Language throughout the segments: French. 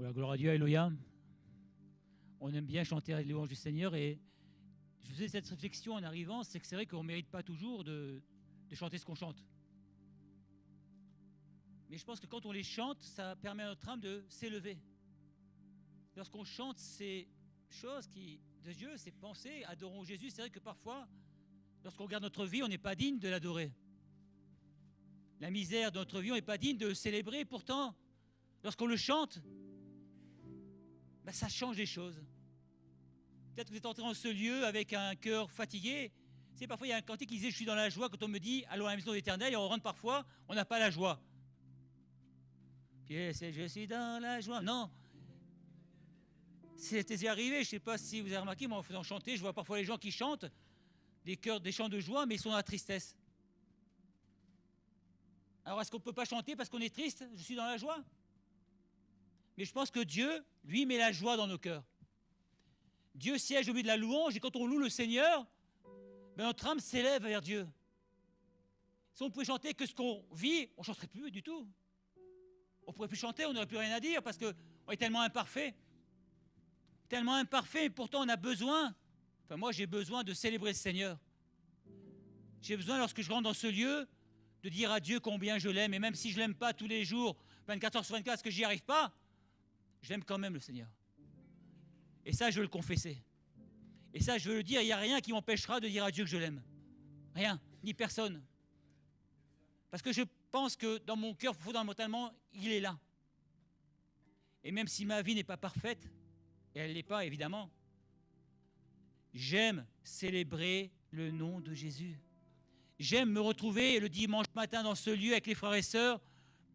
Voilà, gloire à Dieu, alléluia. On aime bien chanter les louanges du Seigneur et je faisais cette réflexion en arrivant, c'est que c'est vrai qu'on ne mérite pas toujours de chanter ce qu'on chante. Mais je pense que quand on les chante, ça permet à notre âme de s'élever. Lorsqu'on chante ces choses de Dieu, ces pensées, adorons Jésus, c'est vrai que parfois, lorsqu'on regarde notre vie, on n'est pas digne de l'adorer. La misère de notre vie, on n'est pas digne de le célébrer. Pourtant, lorsqu'on le chante, ça change les choses. Peut-être que vous êtes entré dans ce lieu avec un cœur fatigué. C'est parfois il y a un cantique qui disait « Je suis dans la joie » quand on me dit « Allons à la maison d'Éternel » et on rentre parfois, on n'a pas la joie. Puis c'est « Je suis dans la joie ». Non. C'était arrivé, je ne sais pas si vous avez remarqué, mais en faisant chanter, je vois parfois les gens qui chantent des chants de joie, mais ils sont dans la tristesse. Alors est-ce qu'on ne peut pas chanter parce qu'on est triste? Je suis dans la joie. Mais je pense que Dieu, lui, met la joie dans nos cœurs. Dieu siège au milieu de la louange et quand on loue le Seigneur, notre âme s'élève vers Dieu. Si on pouvait chanter que ce qu'on vit, on ne chanterait plus du tout. On ne pourrait plus chanter, on n'aurait plus rien à dire parce qu'on est tellement imparfait. Tellement imparfait, et pourtant on a besoin, moi j'ai besoin de célébrer le Seigneur. J'ai besoin, lorsque je rentre dans ce lieu, de dire à Dieu combien je l'aime. Et même si je ne l'aime pas tous les jours, 24 heures sur 24, parce que j'y arrive pas, j'aime quand même le Seigneur. Et ça, je veux le confesser. Et ça, je veux le dire, il n'y a rien qui m'empêchera de dire à Dieu que je l'aime. Rien, ni personne. Parce que je pense que dans mon cœur, fondamentalement, il est là. Et même si ma vie n'est pas parfaite, et elle ne l'est pas, évidemment, j'aime célébrer le nom de Jésus. J'aime me retrouver le dimanche matin dans ce lieu avec les frères et sœurs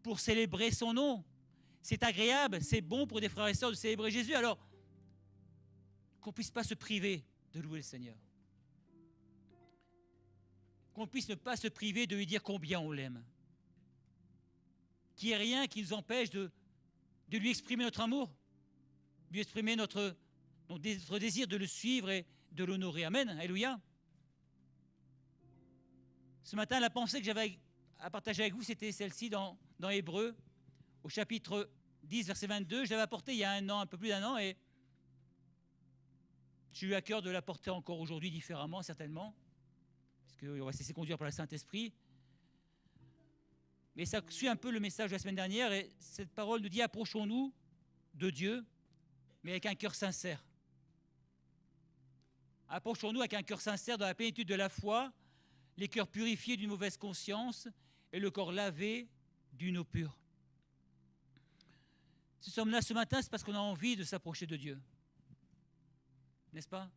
pour célébrer son nom. C'est agréable, c'est bon pour des frères et sœurs de célébrer Jésus. Alors, qu'on ne puisse pas se priver de louer le Seigneur. Qu'on puisse ne pas se priver de lui dire combien on l'aime. Qu'il n'y ait rien qui nous empêche de lui exprimer notre amour, de lui exprimer notre désir de le suivre et de l'honorer. Amen, alléluia. Ce matin, la pensée que j'avais à partager avec vous, c'était celle-ci dans Hébreux, au chapitre 10, verset 22. Je l'avais apportée il y a un an, un peu plus d'un an, et j'ai eu à cœur de l'apporter encore aujourd'hui différemment, certainement, parce qu'on va se laisser conduire par le Saint-Esprit. Mais ça suit un peu le message de la semaine dernière, et cette parole nous dit « Approchons-nous de Dieu, mais avec un cœur sincère. » Approchons-nous avec un cœur sincère dans la plénitude de la foi, les cœurs purifiés d'une mauvaise conscience et le corps lavé d'une eau pure. Si nous sommes là ce matin, c'est parce qu'on a envie de s'approcher de Dieu. N'est-ce pas?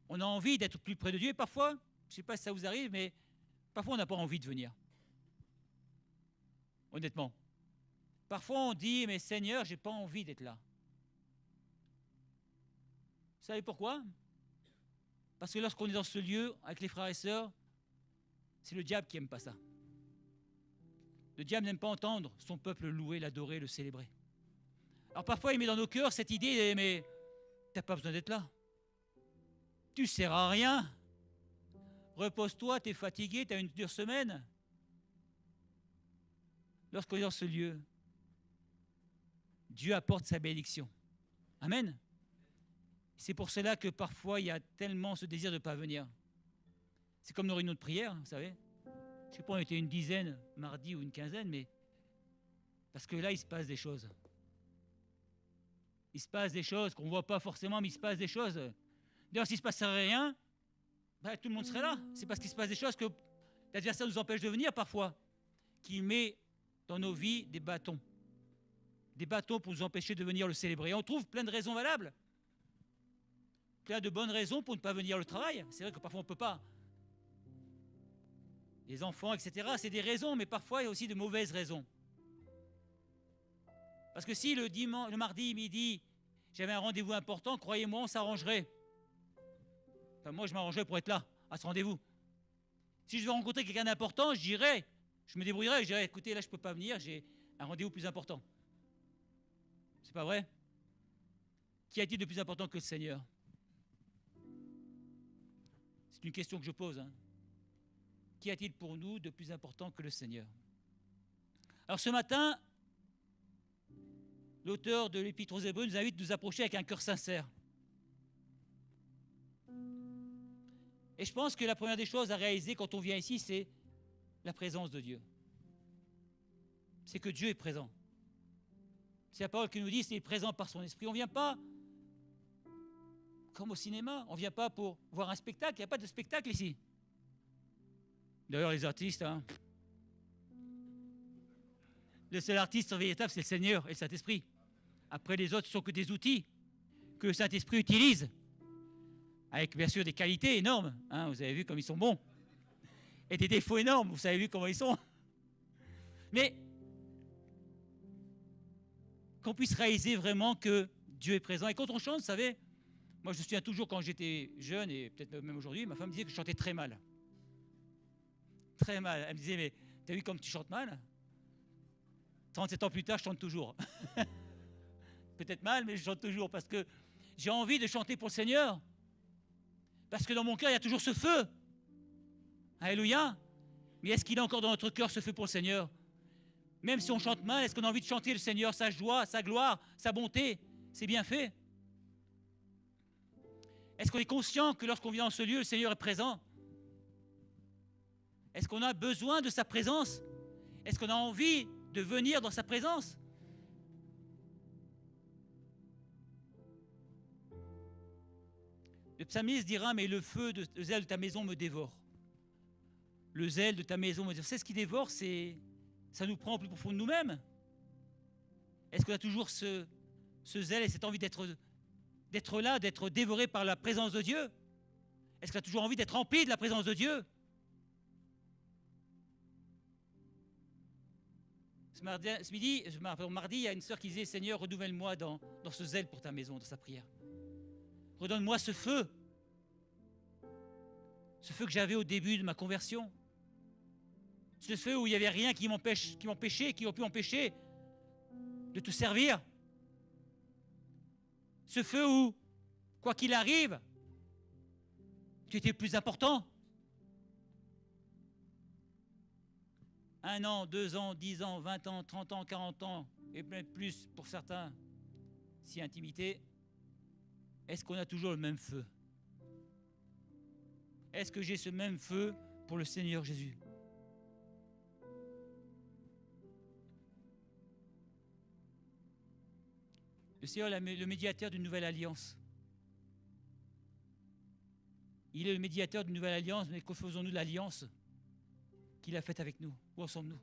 On a envie d'être plus près de Dieu et parfois, je ne sais pas si ça vous arrive, mais parfois on n'a pas envie de venir. Honnêtement. Parfois on dit, mais Seigneur, je n'ai pas envie d'être là. Vous savez pourquoi? Parce que lorsqu'on est dans ce lieu avec les frères et sœurs, c'est le diable qui n'aime pas ça. Le diable n'aime pas entendre son peuple louer, l'adorer, le célébrer. Alors parfois il met dans nos cœurs cette idée, mais tu n'as pas besoin d'être là. Tu ne sers à rien. Repose-toi, tu es fatigué, tu as une dure semaine. Lorsqu'on est dans ce lieu, Dieu apporte sa bénédiction. Amen. C'est pour cela que parfois il y a tellement ce désir de ne pas venir. C'est comme nos réunions de prière, vous savez. Je ne sais pas, on était une dizaine mardi ou une quinzaine, mais parce que là, il se passe des choses. Il se passe des choses qu'on ne voit pas forcément, mais il se passe des choses. D'ailleurs, s'il ne se passerait rien, tout le monde serait là. C'est parce qu'il se passe des choses que l'adversaire nous empêche de venir parfois, qui met dans nos vies des bâtons. Des bâtons pour nous empêcher de venir le célébrer. Et on trouve plein de raisons valables. Plein de bonnes raisons pour ne pas venir au travail. C'est vrai que parfois on ne peut pas. Les enfants, etc., c'est des raisons, mais parfois il y a aussi de mauvaises raisons. Parce que si le mardi midi, j'avais un rendez-vous important, croyez-moi, on s'arrangerait. Enfin, moi, je m'arrangerais pour être là, à ce rendez-vous. Si je veux rencontrer quelqu'un d'important, je me débrouillerais, je dirais, écoutez, là, je ne peux pas venir, j'ai un rendez-vous plus important. C'est pas vrai? Qu'y a-t-il de plus important que le Seigneur? C'est une question que je pose. Qu'y a-t-il pour nous de plus important que le Seigneur? Alors ce matin, l'auteur de l'Épître aux Hébreux nous invite à nous approcher avec un cœur sincère. Et je pense que la première des choses à réaliser quand on vient ici, c'est la présence de Dieu. C'est que Dieu est présent. C'est la parole qui nous dit, c'est présent par son esprit. On ne vient pas comme au cinéma, on ne vient pas pour voir un spectacle, il n'y a pas de spectacle ici. D'ailleurs, les artistes, le seul artiste véritable, c'est le Seigneur et le Saint-Esprit. Après, les autres ne sont que des outils que le Saint-Esprit utilise, avec bien sûr des qualités énormes. Vous avez vu comme ils sont bons. Et des défauts énormes, vous avez vu comment ils sont. Mais qu'on puisse réaliser vraiment que Dieu est présent. Et quand on chante, vous savez, moi je me souviens toujours quand j'étais jeune, et peut-être même aujourd'hui, ma femme me disait que je chantais très mal. Très mal. Elle me disait, mais t'as vu comme tu chantes mal? 37 ans plus tard, je chante toujours. Peut-être mal, mais je chante toujours parce que j'ai envie de chanter pour le Seigneur. Parce que dans mon cœur, il y a toujours ce feu. Alléluia. Mais est-ce qu'il y a encore dans notre cœur ce feu pour le Seigneur? Même si on chante mal, est-ce qu'on a envie de chanter le Seigneur, sa joie, sa gloire, sa bonté? C'est bien fait. Est-ce qu'on est conscient que lorsqu'on vient dans ce lieu, le Seigneur est présent? Est-ce qu'on a besoin de sa présence? Est-ce qu'on a envie de venir dans sa présence? Le psalmiste dira, mais le feu de le zèle de ta maison me dévore. Le zèle de ta maison me dévore. C'est ce qui dévore, ça nous prend au plus profond de nous-mêmes. Est-ce qu'on a toujours ce zèle et cette envie d'être là, d'être dévoré par la présence de Dieu? Est-ce qu'on a toujours envie d'être rempli de la présence de Dieu? Ce mardi, il y a une sœur qui disait, Seigneur, renouvelle-moi dans ce zèle pour ta maison, dans sa prière. Redonne-moi ce feu que j'avais au début de ma conversion. Ce feu où il n'y avait rien qui m'empêchait, qui aurait pu m'empêcher de te servir. Ce feu où, quoi qu'il arrive, tu étais le plus important. 1 an, 2 ans, 10 ans, 20 ans, 30 ans, 40 ans, et même plus pour certains, si intimité. Est-ce qu'on a toujours le même feu? Est-ce que j'ai ce même feu pour le Seigneur Jésus? Le Seigneur est le médiateur d'une nouvelle alliance. Il est le médiateur d'une nouvelle alliance, mais que faisons-nous de l'alliance qu'il a faite avec nous? Où en sommes-nous?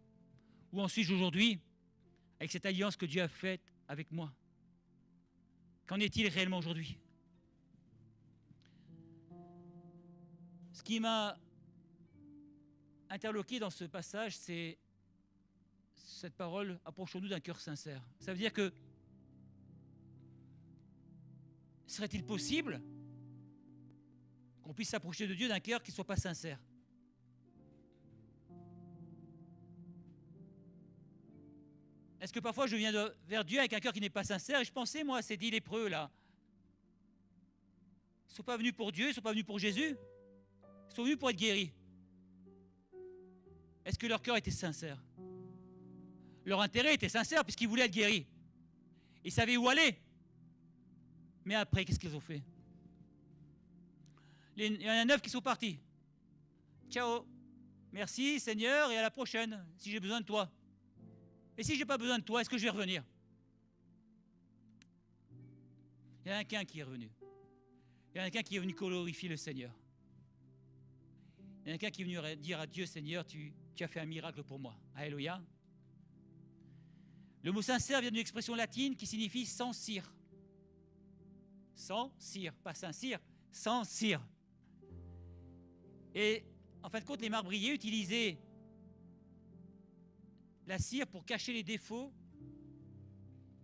Où en suis-je aujourd'hui avec cette alliance que Dieu a faite avec moi? Qu'en est-il réellement aujourd'hui? Ce qui m'a interloqué dans ce passage, c'est cette parole, approchons-nous d'un cœur sincère. Ça veut dire que serait-il possible qu'on puisse s'approcher de Dieu d'un cœur qui ne soit pas sincère? Est-ce que parfois je viens vers Dieu avec un cœur qui n'est pas sincère? Et je pensais, moi, à ces 10 lépreux là. Ils ne sont pas venus pour Dieu, ils ne sont pas venus pour Jésus. Ils sont venus pour être guéris. Est-ce que leur cœur était sincère? Leur intérêt était sincère puisqu'ils voulaient être guéris. Ils savaient où aller. Mais après, qu'est-ce qu'ils ont fait? Il y en a 9 qui sont partis. Ciao. Merci Seigneur et à la prochaine si j'ai besoin de toi. Et si je n'ai pas besoin de toi, est-ce que je vais revenir? Il y en a qu'un qui est revenu. Il y en a qu'un qui est venu glorifier le Seigneur. Il y en a qu'un qui est venu dire à Dieu, Seigneur, tu as fait un miracle pour moi. Alléluia. Le mot sincère vient d'une expression latine qui signifie sans cire. Sans cire, pas Saint-Cyr, sans cire. Et en fin de compte, les marbriers utilisaient la cire pour cacher les défauts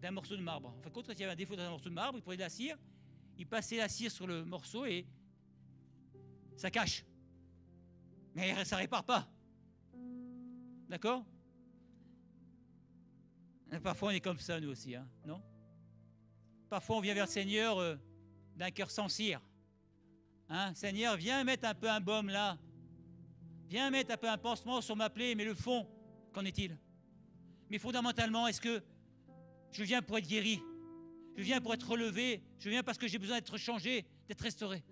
d'un morceau de marbre. En fin de compte, quand il y avait un défaut dans un morceau de marbre, ils prenaient de la cire, ils passaient la cire sur le morceau et ça cache. Mais ça ne répare pas. D'accord? Parfois, on est comme ça, nous aussi, non? Parfois, on vient vers le Seigneur d'un cœur sans cire. Seigneur, viens mettre un peu un baume là. Viens mettre un peu un pansement sur ma plaie, mais le fond, qu'en est-il? Mais fondamentalement, est-ce que Je viens pour être guéri. Je viens pour être relevé. Je viens parce que j'ai besoin d'être changé, d'être restauré.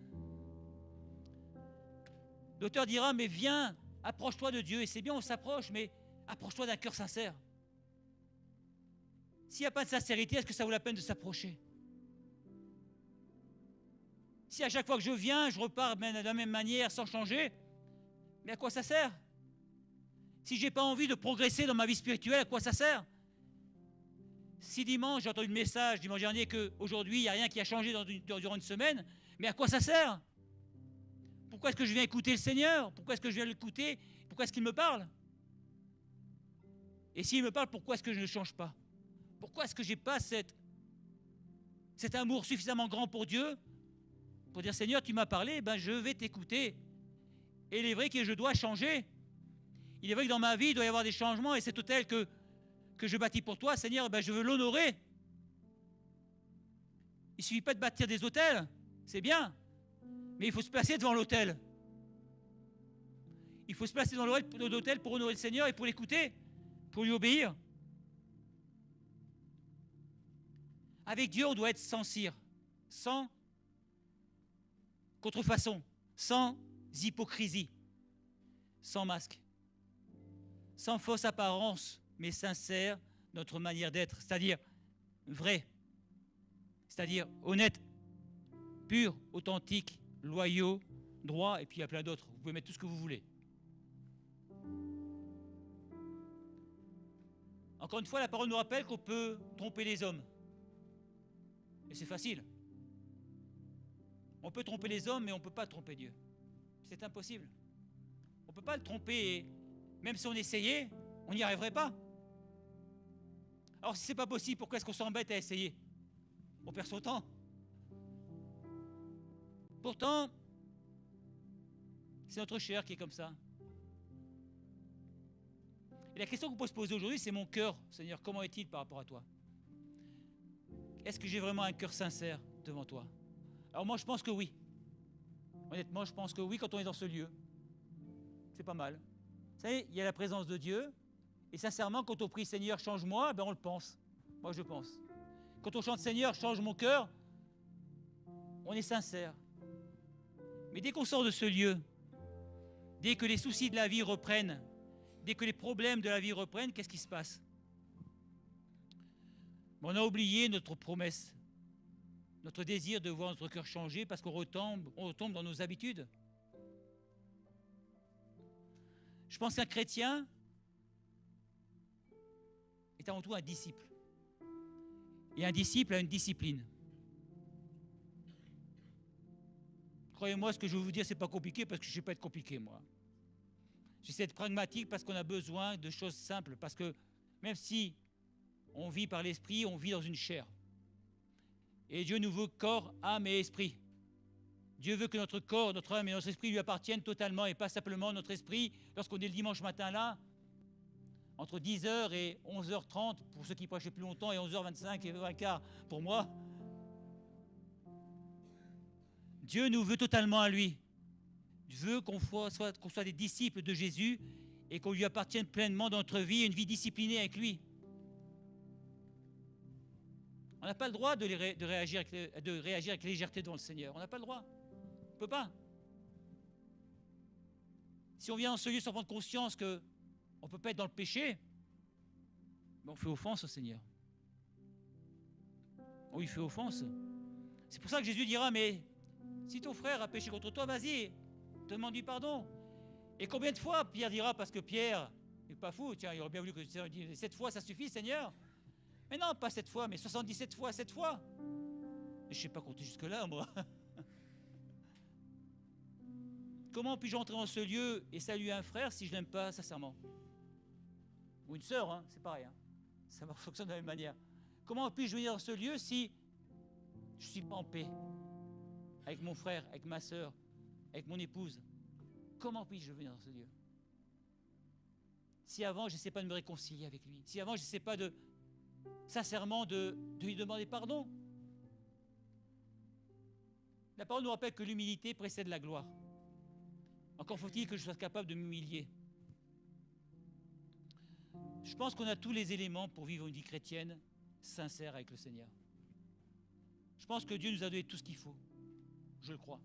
L'auteur dira, mais viens, approche-toi de Dieu. Et c'est bien, on s'approche, mais approche-toi d'un cœur sincère. S'il n'y a pas de sincérité, est-ce que ça vaut la peine de s'approcher? Si à chaque fois que je viens, je repars de la même manière, sans changer, mais à quoi ça sert? Si je n'ai pas envie de progresser dans ma vie spirituelle, à quoi ça sert? Si dimanche, j'ai entendu le message dimanche dernier qu'aujourd'hui, il n'y a rien qui a changé durant une semaine, mais à quoi ça sert? Pourquoi est-ce que je viens écouter le Seigneur? Pourquoi est-ce que je viens l'écouter? Pourquoi est-ce qu'il me parle? Et s'il me parle, pourquoi est-ce que je ne change pas? Pourquoi est-ce que je n'ai pas cet amour suffisamment grand pour Dieu pour dire, Seigneur, tu m'as parlé, ben je vais t'écouter. Et il est vrai que je dois changer. Il est vrai que dans ma vie, il doit y avoir des changements, et cet autel que je bâtis pour toi, Seigneur, ben je veux l'honorer. Il ne suffit pas de bâtir des autels, c'est bien, mais il faut se placer devant l'autel. Il faut se placer devant l'autel pour honorer le Seigneur et pour l'écouter, pour lui obéir. Avec Dieu, on doit être sans cire, sans contrefaçon, sans hypocrisie, sans masque, sans fausse apparence, mais sincère, notre manière d'être, c'est-à-dire vrai, c'est-à-dire honnête, pur, authentique, loyaux, droit, et puis il y a plein d'autres. Vous pouvez mettre tout ce que vous voulez. Encore une fois, la parole nous rappelle qu'on peut tromper les hommes. Et c'est facile. On peut tromper les hommes, mais on ne peut pas tromper Dieu. C'est impossible. On ne peut pas le tromper, et même si on essayait, on n'y arriverait pas. Alors si ce n'est pas possible, pourquoi est-ce qu'on s'embête à essayer? On perd son temps. Pourtant, c'est notre chair qui est comme ça. Et la question qu'on peut se poser aujourd'hui, c'est mon cœur. Seigneur, comment est-il par rapport à toi? Est-ce que j'ai vraiment un cœur sincère devant toi? Alors moi, je pense que oui. Honnêtement, je pense que oui, quand on est dans ce lieu. C'est pas mal. Vous savez, il y a la présence de Dieu. Et sincèrement, quand on prie Seigneur, change-moi, ben on le pense. Moi, je pense. Quand on chante Seigneur, change mon cœur, on est sincère. Mais dès qu'on sort de ce lieu, dès que les soucis de la vie reprennent, dès que les problèmes de la vie reprennent, qu'est-ce qui se passe? On a oublié notre promesse, notre désir de voir notre cœur changer parce qu'on retombe dans nos habitudes. Je pense qu'un chrétien est avant tout un disciple. Et un disciple a une discipline. Croyez-moi, ce que je veux vous dire, ce n'est pas compliqué parce que je ne sais pas être compliqué, moi. J'essaie d'être pragmatique parce qu'on a besoin de choses simples. Parce que même si on vit par l'esprit, on vit dans une chair. Et Dieu nous veut corps, âme et esprit. Dieu veut que notre corps, notre âme et notre esprit lui appartiennent totalement et pas simplement notre esprit. Lorsqu'on est le dimanche matin là, entre 10h et 11h30, pour ceux qui prêchent plus longtemps, et 11h25 et 20h15 pour moi, Dieu nous veut totalement à lui. Dieu veut qu'on soit des disciples de Jésus et qu'on lui appartienne pleinement dans notre vie, une vie disciplinée avec lui. On n'a pas le droit de réagir avec légèreté devant le Seigneur. On n'a pas le droit. On ne peut pas. Si on vient en ce lieu sans prendre conscience qu'on ne peut pas être dans le péché, on fait offense au Seigneur. On lui fait offense. C'est pour ça que Jésus dira, mais si ton frère a péché contre toi, vas-y, demande-lui pardon. Et combien de fois Pierre dira, parce que Pierre n'est pas fou, tiens, il aurait bien voulu que le Seigneur dise, 7 fois ça suffit, Seigneur. Mais non, pas 7 fois, mais 77 fois, 7 fois. Et je ne sais pas compter jusque-là, moi. Comment puis-je entrer dans ce lieu et saluer un frère si je ne l'aime pas sincèrement? Ou une sœur, hein, c'est pareil. Hein. Ça fonctionne de la même manière. Comment puis-je venir dans ce lieu si je ne suis pas en paix avec mon frère, avec ma sœur, avec mon épouse? Comment puis-je venir dans ce lieu? Si avant, je n'essaie pas de me réconcilier avec lui, si avant, je n'essaie pas sincèrement de lui demander pardon. La parole nous rappelle que l'humilité précède la gloire. Encore faut-il que je sois capable de m'humilier. Je pense qu'on a tous les éléments pour vivre une vie chrétienne sincère avec le Seigneur. Je pense que Dieu nous a donné tout ce qu'il faut. Je le crois.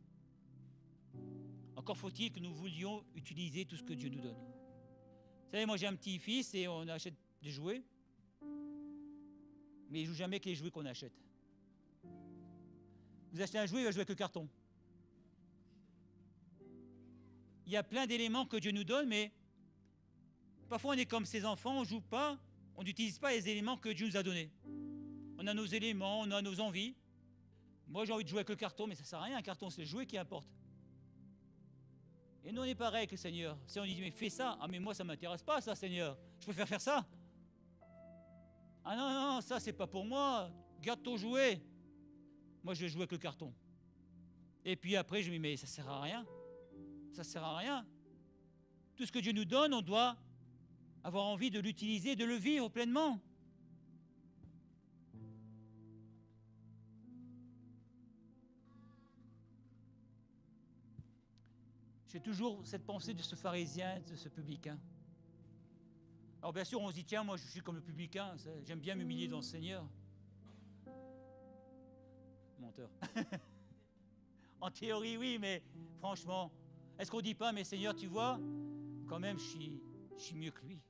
Encore faut-il que nous voulions utiliser tout ce que Dieu nous donne. Vous savez, moi j'ai un petit-fils et on achète des jouets, mais il ne joue jamais avec les jouets qu'on achète. Vous achetez un jouet, il va jouer avec le carton. Il y a plein d'éléments que Dieu nous donne, mais parfois on est comme ces enfants, on ne joue pas, on n'utilise pas les éléments que Dieu nous a donnés. On a nos éléments, on a nos envies. Moi j'ai envie de jouer avec le carton, mais ça ne sert à rien, un carton c'est le jouet qui importe. Et nous on est pareil avec le Seigneur. Si on dit mais fais ça, ah mais moi ça ne m'intéresse pas ça Seigneur, je préfère faire ça. Ah non, non, ça c'est pas pour moi, garde ton jouet. Moi je vais jouer avec le carton. Et puis après je me dis mais ça ne sert à rien. Ça ne sert à rien. Tout ce que Dieu nous donne, on doit avoir envie de l'utiliser, de le vivre pleinement. J'ai toujours cette pensée de ce pharisien, de ce publicain. Alors bien sûr, on se dit, tiens, moi je suis comme le publicain, j'aime bien m'humilier devant le Seigneur. Menteur. En théorie, oui, mais franchement, est-ce qu'on ne dit pas, mais Seigneur, tu vois, quand même, je suis mieux que lui.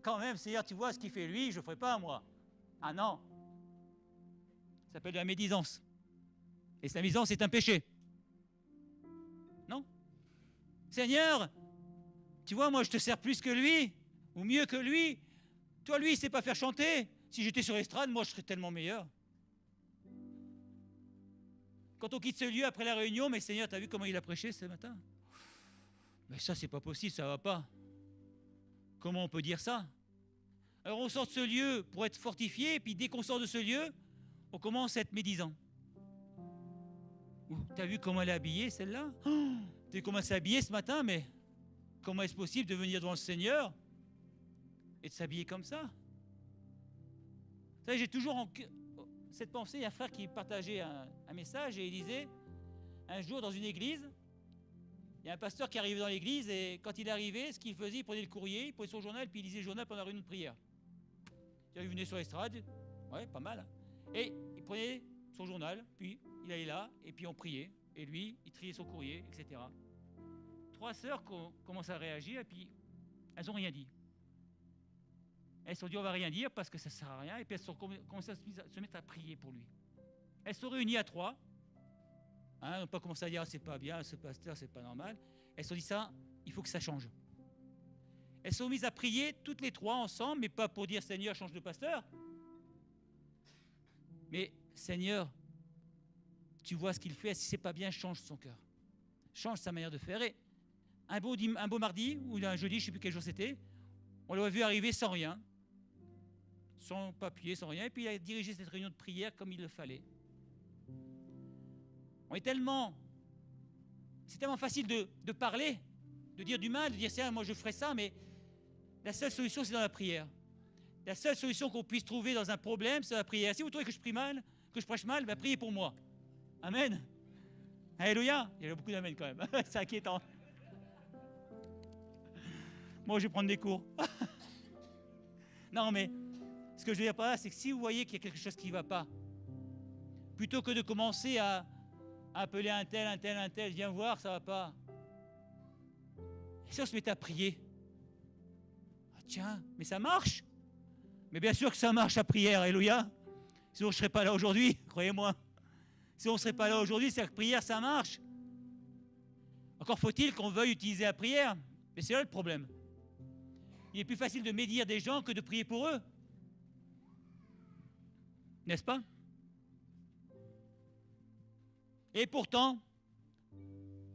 Quand même, Seigneur, tu vois, ce qu'il fait lui, je ne le ferai pas, moi. Ah non. Ça s'appelle de la médisance. Et la médisance, c'est un péché. Non? Seigneur, tu vois, moi, je te sers plus que lui, ou mieux que lui. Toi, lui, il ne sait pas faire chanter. Si j'étais sur l'estrade, moi, je serais tellement meilleur. Quand on quitte ce lieu après la réunion, mais Seigneur, tu as vu comment il a prêché ce matin? Mais ça, c'est pas possible, ça va pas. Comment on peut dire ça? Alors on sort de ce lieu pour être fortifié, et puis dès qu'on sort de ce lieu, on commence à être médisant. Tu as vu comment elle est habillée, celle-là? Tu as vu comment elle s'est habillée ce matin, mais comment est-ce possible de venir devant le Seigneur et de s'habiller comme ça? Vous savez, j'ai toujours cette pensée. Il y a un frère qui partageait un message et il disait, un jour dans une église, il y a un pasteur qui arrivait dans l'église et quand il arrivait, ce qu'il faisait, il prenait le courrier, il prenait son journal, puis il lisait le journal pendant la réunion de prière. Il venait sur l'estrade, ouais, pas mal, et il prenait son journal, puis il allait là, et puis on priait, et lui, il triait son courrier, etc. 3 sœurs commencent à réagir, et puis elles n'ont rien dit. Elles se sont dit, on ne va rien dire parce que ça ne sert à rien, et puis elles ont commencé à se mettre à prier pour lui. Elles se sont réunies à 3. Elles n'ont pas commencé à dire, c'est pas bien, ce pasteur, c'est pas normal. Elles se sont dit, ça, il faut que ça change. Elles se sont mises à prier toutes les 3 ensemble, mais pas pour dire, Seigneur, change de pasteur. Mais, Seigneur, tu vois ce qu'il fait, si c'est pas bien, change son cœur. Change sa manière de faire. Et un beau mardi, ou un jeudi, je ne sais plus quel jour c'était, on l'a vu arriver sans rien, sans papier, sans rien, et puis il a dirigé cette réunion de prière comme il le fallait. C'est tellement facile de parler, de dire du mal, de dire ça, moi je ferai ça, mais la seule solution c'est dans la prière. La seule solution qu'on puisse trouver dans un problème, c'est la prière. Si vous trouvez que je prie mal, que je prêche mal, ben priez pour moi. Amen. Alléluia. Il y a beaucoup d'amen quand même. C'est inquiétant. Moi je vais prendre des cours. Non mais, ce que je veux dire par là, c'est que si vous voyez qu'il y a quelque chose qui ne va pas, plutôt que de commencer à appeler un tel, viens voir, ça ne va pas. Et si on se met à prier, ah, tiens, mais ça marche. Mais bien sûr que ça marche la prière, alléluia. Sinon je ne serais pas là aujourd'hui, croyez-moi. Si on ne serait pas là aujourd'hui, c'est que la prière, ça marche. Encore faut-il qu'on veuille utiliser la prière. Mais c'est là le problème. Il est plus facile de médire des gens que de prier pour eux. N'est-ce pas? Et pourtant,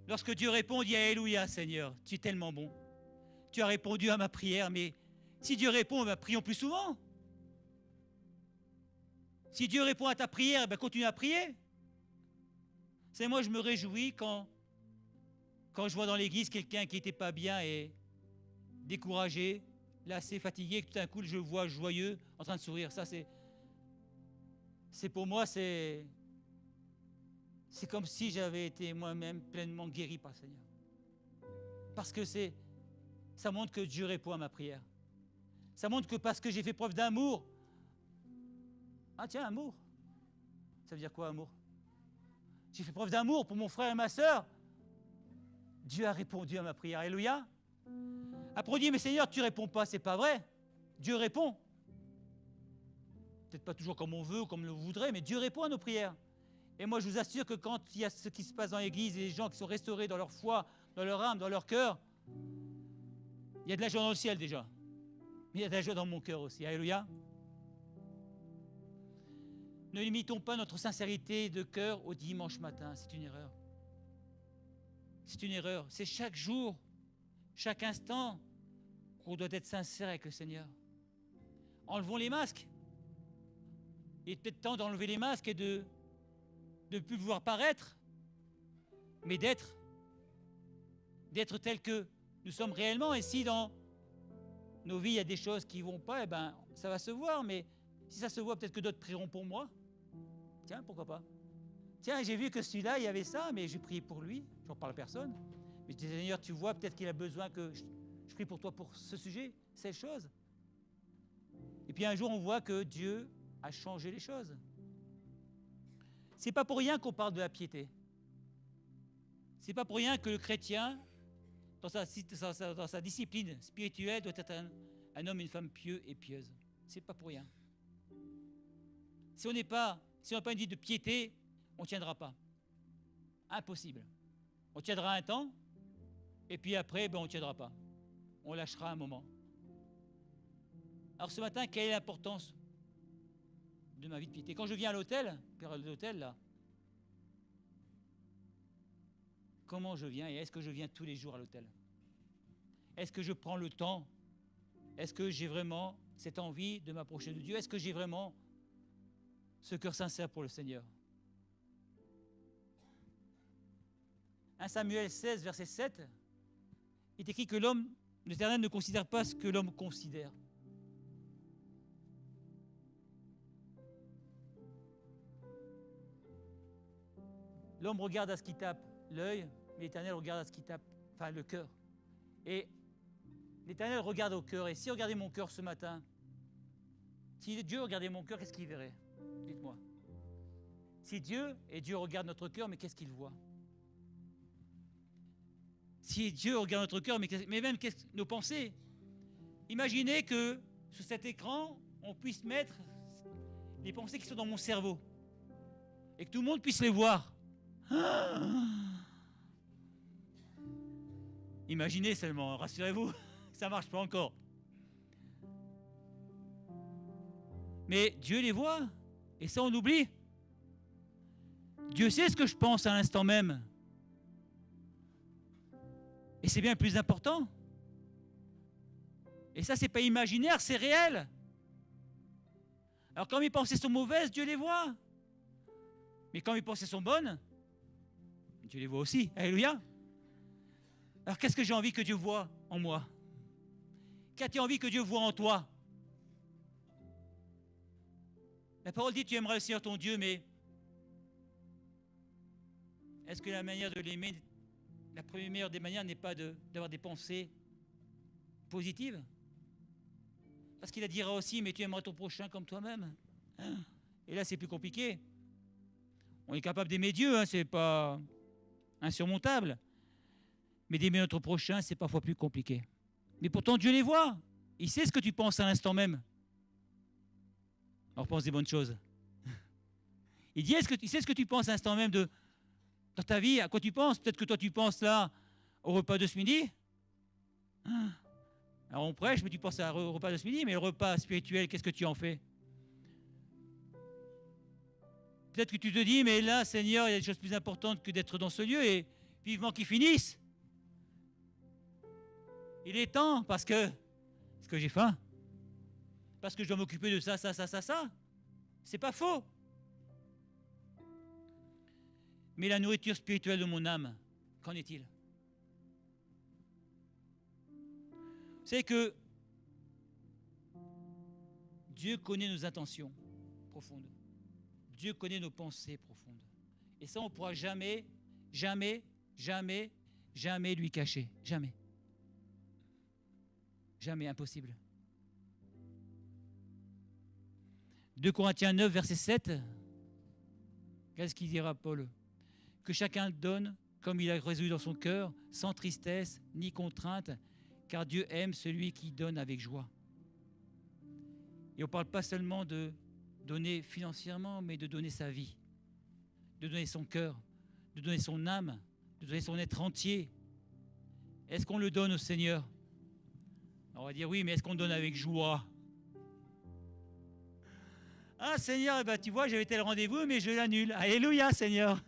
lorsque Dieu répond, on dit alléluia, Seigneur, tu es tellement bon. Tu as répondu à ma prière, mais si Dieu répond, prions plus souvent. Si Dieu répond à ta prière, continue à prier. C'est moi, je me réjouis quand je vois dans l'église quelqu'un qui n'était pas bien et découragé, lassé, fatigué, que tout d'un coup, je le vois joyeux, en train de sourire. Ça, c'est pour moi, c'est comme si j'avais été moi-même pleinement guéri par le Seigneur. Parce que ça montre que Dieu répond à ma prière. Ça montre que parce que j'ai fait preuve d'amour, Ah tiens, amour. Ça veut dire quoi, amour? J'ai fait preuve d'amour pour mon frère et ma sœur. Dieu a répondu à ma prière. Alléluia. Après on dit, mais Seigneur, tu réponds pas, c'est pas vrai. Dieu répond. Peut-être pas toujours comme on veut ou comme on le voudrait, mais Dieu répond à nos prières. Et moi, je vous assure que quand il y a ce qui se passe dans l'Église, et les gens qui sont restaurés dans leur foi, dans leur âme, dans leur cœur, il y a de la joie dans le ciel déjà. Mais il y a de la joie dans mon cœur aussi. Alléluia. Ne limitons pas notre sincérité de cœur au dimanche matin. C'est une erreur. C'est une erreur. C'est chaque jour, chaque instant qu'on doit être sincère avec le Seigneur. Enlevons les masques. Il est peut-être temps d'enlever les masques et de ne plus vouloir paraître, mais d'être tel que nous sommes réellement. Et si dans nos vies, il y a des choses qui ne vont pas, eh ben, ça va se voir. Mais si ça se voit, peut-être que d'autres prieront pour moi. Tiens, pourquoi pas? Tiens, j'ai vu que celui-là, il y avait ça, mais j'ai prié pour lui. Je n'en parle à personne. Mais je dis, Seigneur, tu vois, peut-être qu'il a besoin que je prie pour toi pour ce sujet, cette chose. Et puis un jour, on voit que Dieu a changé les choses. C'est pas pour rien qu'on parle de la piété. C'est pas pour rien que le chrétien, dans sa discipline spirituelle, doit être un homme et une femme pieux et pieuse. C'est pas pour rien. Si on n'a pas une vie de piété, on ne tiendra pas. Impossible. On tiendra un temps, et puis après, on ne tiendra pas. On lâchera un moment. Alors ce matin, quelle est l'importance de ma vie de piété? Quand je viens à l'hôtel, là, comment je viens et est-ce que je viens tous les jours à l'hôtel? Est-ce que je prends le temps? Est-ce que j'ai vraiment cette envie de m'approcher de Dieu? Est-ce que j'ai vraiment ce cœur sincère pour le Seigneur? 1 Samuel 16, verset 7, il est écrit que l'Éternel ne considère pas ce que l'homme considère. L'homme regarde à ce qui tape l'œil, mais l'Éternel regarde à ce qui tape, le cœur. Et l'Éternel regarde au cœur. Et si regardait mon cœur ce matin, si Dieu regardait mon cœur, qu'est-ce qu'il verrait? Dites-moi. Si Dieu regarde notre cœur, mais qu'est-ce qu'il voit? Si Dieu regarde notre cœur, mais même nos pensées. Imaginez que sur cet écran, on puisse mettre les pensées qui sont dans mon cerveau et que tout le monde puisse les voir. Imaginez seulement, rassurez-vous, ça ne marche pas encore. Mais Dieu les voit, et ça on oublie. Dieu sait ce que je pense à l'instant même. Et c'est bien le plus important. Et ça, c'est pas imaginaire, c'est réel. Alors quand mes pensées sont mauvaises, Dieu les voit. Mais quand mes pensées sont bonnes, Dieu les voit aussi. Alléluia. Alors qu'est-ce que j'ai envie que Dieu voit en moi? Qu'as-tu envie que Dieu voit en toi? La parole dit, tu aimeras le Seigneur ton Dieu, mais est-ce que la manière de l'aimer, la première meilleure des manières n'est pas d'avoir des pensées positives? Parce qu'il dira aussi, mais tu aimeras ton prochain comme toi-même. Et là, c'est plus compliqué. On est capable d'aimer Dieu, c'est pas insurmontable. Mais d'aimer notre prochain, c'est parfois plus compliqué. Mais pourtant, Dieu les voit. Il sait ce que tu penses à l'instant même. Alors pense des bonnes choses. Il dit, il sait ce que tu penses à l'instant même dans ta vie, à quoi tu penses? Peut-être que toi, tu penses là au repas de ce midi. Alors on prêche, mais tu penses au repas de ce midi, mais le repas spirituel, qu'est-ce que tu en fais? Peut-être que tu te dis, mais là, Seigneur, il y a des choses plus importantes que d'être dans ce lieu, et vivement qu'ils finissent. Il est temps, parce que j'ai faim. Parce que je dois m'occuper de ça. C'est pas faux. Mais la nourriture spirituelle de mon âme, qu'en est-il? Vous savez que Dieu connaît nos intentions profondes. Dieu connaît nos pensées profondes. Et ça, on ne pourra jamais, jamais, jamais, jamais lui cacher. Jamais. Jamais, impossible. 2 Corinthiens 9, verset 7. Qu'est-ce qu'il dira, Paul? Que chacun donne comme il a résolu dans son cœur, sans tristesse ni contrainte, car Dieu aime celui qui donne avec joie. Et on ne parle pas seulement de donner financièrement, mais de donner sa vie, de donner son cœur, de donner son âme, de donner son être entier. Est-ce qu'on le donne au Seigneur? On va dire oui, mais est-ce qu'on le donne avec joie? Ah Seigneur, eh ben, tu vois, j'avais tel rendez-vous, mais je l'annule. Alléluia Seigneur.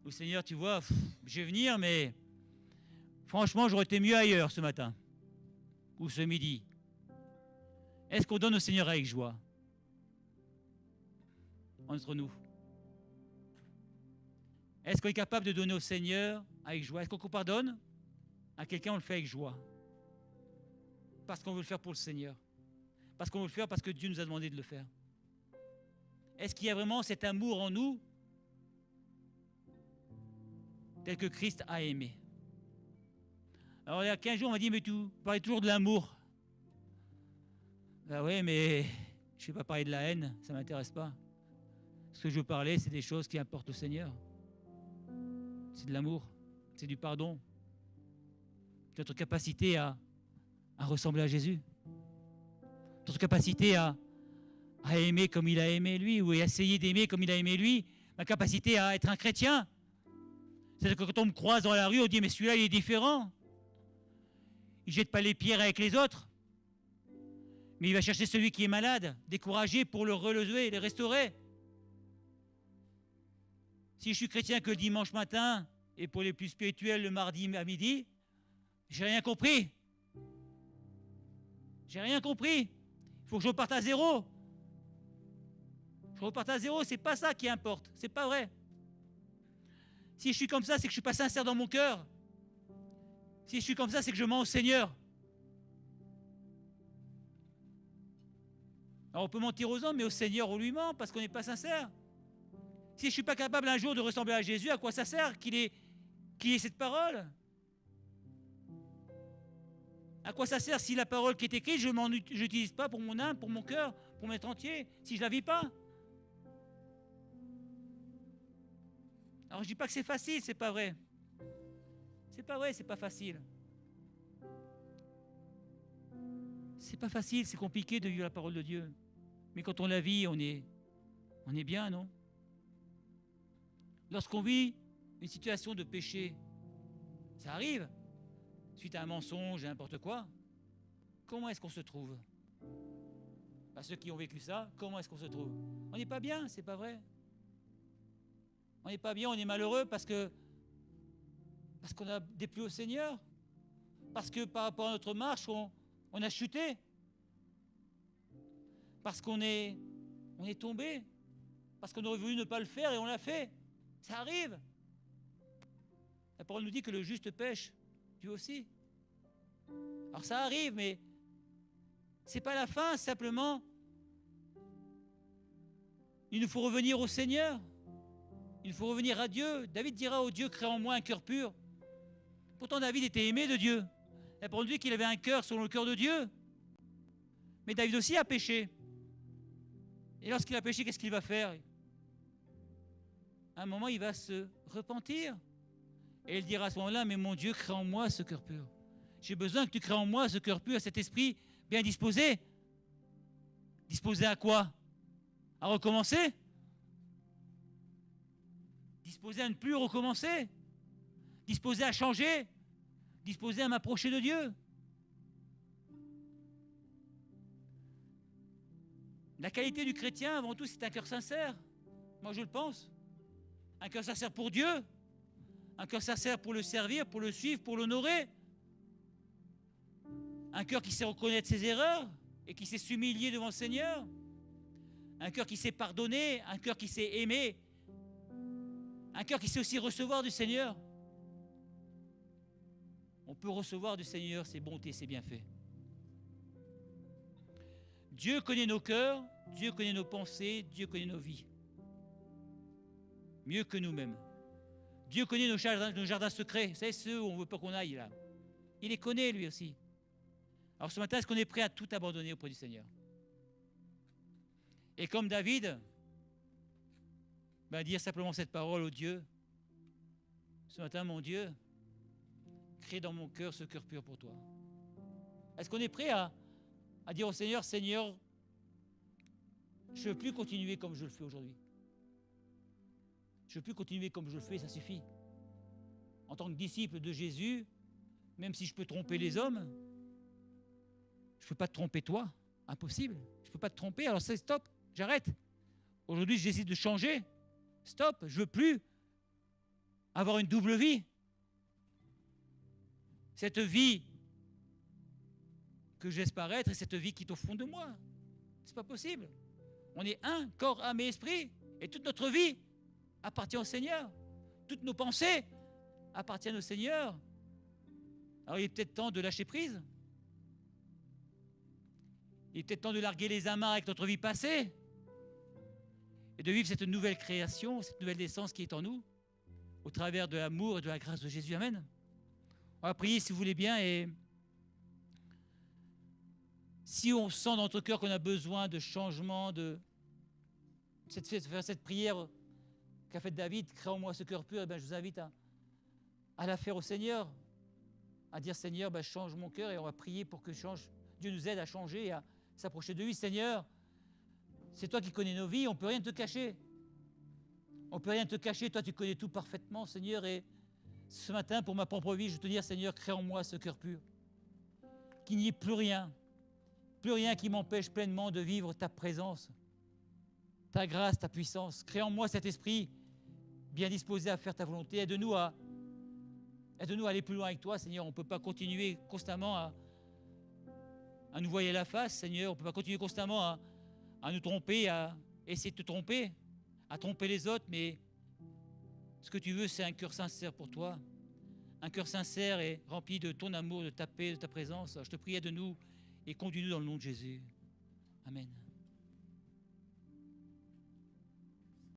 Ou Seigneur, tu vois, je vais venir, mais franchement, j'aurais été mieux ailleurs ce matin ou ce midi. Est-ce qu'on donne au Seigneur avec joie? Entre nous. Est-ce qu'on est capable de donner au Seigneur avec joie? Est-ce qu'on pardonne à quelqu'un, on le fait avec joie? Parce qu'on veut le faire pour le Seigneur. Parce qu'on veut le faire parce que Dieu nous a demandé de le faire. Est-ce qu'il y a vraiment cet amour en nous tel que Christ a aimé? Alors il y a 15 jours, on m'a dit, mais tu parlais toujours de l'amour. Ben oui, mais je ne vais pas parler de la haine, ça ne m'intéresse pas. Ce que je veux parler, c'est des choses qui importent au Seigneur. C'est de l'amour, c'est du pardon. C'est notre capacité à ressembler à Jésus. Notre capacité à aimer comme il a aimé lui, ou à essayer d'aimer comme il a aimé lui. Ma capacité à être un chrétien. C'est-à-dire que quand on me croise dans la rue, on dit, mais celui-là, il est différent. Il ne jette pas les pierres avec les autres. Mais il va chercher celui qui est malade, découragé, pour le relever, le restaurer. Si je suis chrétien que le dimanche matin, et pour les plus spirituels le mardi à midi, j'ai rien compris. J'ai rien compris. Il faut que je reparte à zéro. Je reparte à zéro, c'est pas ça qui importe. C'est pas vrai. Si je suis comme ça, c'est que je suis pas sincère dans mon cœur. Si je suis comme ça, c'est que je mens au Seigneur. Alors on peut mentir aux hommes, mais au Seigneur, on lui ment parce qu'on n'est pas sincère. Si je ne suis pas capable un jour de ressembler à Jésus, à quoi ça sert qu'il ait cette parole? À quoi ça sert si la parole qui est écrite, je n'utilise pas pour mon âme, pour mon cœur, pour m'être entier, si je ne la vis pas? Alors je ne dis pas que c'est facile, c'est pas vrai. C'est pas vrai, c'est pas facile. C'est pas facile, c'est compliqué de vivre la parole de Dieu. Mais quand on la vit, on est bien, non? Lorsqu'on vit une situation de péché, ça arrive, suite à un mensonge, à n'importe quoi, comment est-ce qu'on se trouve? Ceux qui ont vécu ça, comment est-ce qu'on se trouve? On n'est pas bien, c'est pas vrai. On n'est pas bien, on est malheureux parce qu'on a déplu au Seigneur, parce que par rapport à notre marche, on a chuté, parce qu'on est tombé, parce qu'on aurait voulu ne pas le faire et on l'a fait. Ça arrive. La parole nous dit que le juste pêche, Dieu aussi. Alors ça arrive, mais c'est pas la fin, simplement. Il nous faut revenir au Seigneur. Il faut revenir à Dieu. David dira au Dieu, crée en moi un cœur pur. Pourtant David était aimé de Dieu. La parole nous dit qu'il avait un cœur selon le cœur de Dieu. Mais David aussi a péché. Et lorsqu'il a péché, qu'est-ce qu'il va faire? À un moment, il va se repentir. Et il dira à ce moment-là, mais mon Dieu, crée en moi ce cœur pur. J'ai besoin que tu crées en moi ce cœur pur, cet esprit bien disposé. Disposé à quoi? À recommencer? Disposé à ne plus recommencer? Disposé à changer? Disposé à m'approcher de Dieu? La qualité du chrétien, avant tout, c'est un cœur sincère. Moi, je le pense. Un cœur sincère pour Dieu. Un cœur sincère pour le servir, pour le suivre, pour l'honorer. Un cœur qui sait reconnaître ses erreurs et qui sait s'humilier devant le Seigneur. Un cœur qui sait pardonner, un cœur qui sait aimer. Un cœur qui sait aussi recevoir du Seigneur. On peut recevoir du Seigneur ses bontés, ses bienfaits. Dieu connaît nos cœurs, Dieu connaît nos pensées, Dieu connaît nos vies. Mieux que nous-mêmes. Dieu connaît nos jardins secrets. Vous savez, ceux où on ne veut pas qu'on aille, là. Il les connaît, lui aussi. Alors ce matin, est-ce qu'on est prêt à tout abandonner auprès du Seigneur? Et comme David, dire simplement cette parole au Dieu. Ce matin, mon Dieu, crée dans mon cœur ce cœur pur pour toi. Est-ce qu'on est prêt à dire au Seigneur, Seigneur, je ne veux plus continuer comme je le fais aujourd'hui. Je ne veux plus continuer comme je le fais, ça suffit. En tant que disciple de Jésus, même si je peux tromper les hommes, je ne peux pas te tromper toi, impossible. Je ne peux pas te tromper, alors c'est stop, j'arrête. Aujourd'hui, je décide de changer. Stop, je ne veux plus avoir une double vie. Cette vie que je laisse paraître et cette vie qui est au fond de moi. C'est pas possible. On est un, corps, âme et esprit. Et toute notre vie appartient au Seigneur. Toutes nos pensées appartiennent au Seigneur. Alors il est peut-être temps de lâcher prise. Il est peut-être temps de larguer les amarres avec notre vie passée et de vivre cette nouvelle création, cette nouvelle naissance qui est en nous, au travers de l'amour et de la grâce de Jésus. Amen. On va prier si vous voulez bien, et si on sent dans notre cœur qu'on a besoin de changement, de faire cette prière qu'a faite David, crée en moi ce cœur pur, et je vous invite à la faire au Seigneur, à dire Seigneur, change mon cœur, et on va prier pour que Dieu nous aide à changer et à s'approcher de lui. Seigneur, c'est toi qui connais nos vies, on ne peut rien te cacher. On ne peut rien te cacher, toi tu connais tout parfaitement, Seigneur, et ce matin, pour ma propre vie, je veux te dire, Seigneur, crée en moi ce cœur pur. Qu'il n'y ait plus rien qui m'empêche pleinement de vivre ta présence, ta grâce, ta puissance. Crée en moi cet esprit bien disposé à faire ta volonté. Aide-nous à aller plus loin avec toi, Seigneur. On ne peut pas continuer constamment à nous voiler la face, Seigneur. On ne peut pas continuer constamment à nous tromper, à essayer de te tromper, à tromper les autres, mais ce que tu veux, c'est un cœur sincère pour toi, un cœur sincère et rempli de ton amour, de ta paix, de ta présence. Je te prie, aide-nous et conduis-nous dans le nom de Jésus. Amen.